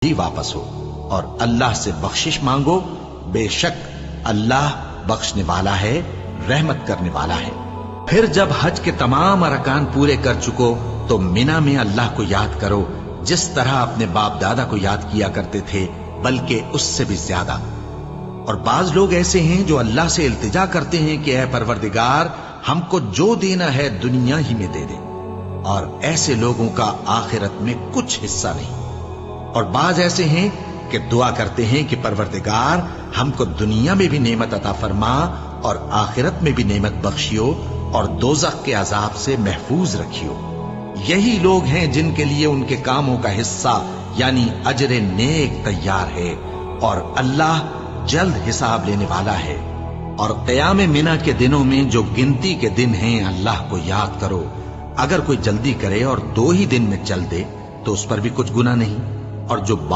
ہی واپس ہو اور اللہ سے بخشش مانگو، بے شک اللہ بخشنے والا ہے، رحمت کرنے والا ہے۔ پھر جب حج کے تمام ارکان پورے کر چکو تو مینا میں اللہ کو یاد کرو جس طرح اپنے باپ دادا کو یاد کیا کرتے تھے، بلکہ اس سے بھی زیادہ۔ اور بعض لوگ ایسے ہیں جو اللہ سے التجا کرتے ہیں کہ اے پروردگار ہم کو جو دینا ہے دنیا ہی میں دے دے، اور ایسے لوگوں کا آخرت میں کچھ حصہ نہیں۔ اور بعض ایسے ہیں کہ دعا کرتے ہیں کہ پروردگار ہم کو دنیا میں بھی نعمت عطا فرما اور آخرت میں بھی نعمت بخشیو اور دوزخ کے عذاب سے محفوظ رکھیو۔ یہی لوگ ہیں جن کے لیے ان کے کاموں کا حصہ یعنی اجر نیک تیار ہے، اور اللہ جلد حساب لینے والا ہے۔ اور قیام منا کے دنوں میں جو گنتی کے دن ہیں اللہ کو یاد کرو۔ اگر کوئی جلدی کرے اور 2 ہی دن میں چل دے تو اس پر بھی کچھ گناہ نہیں، اور جو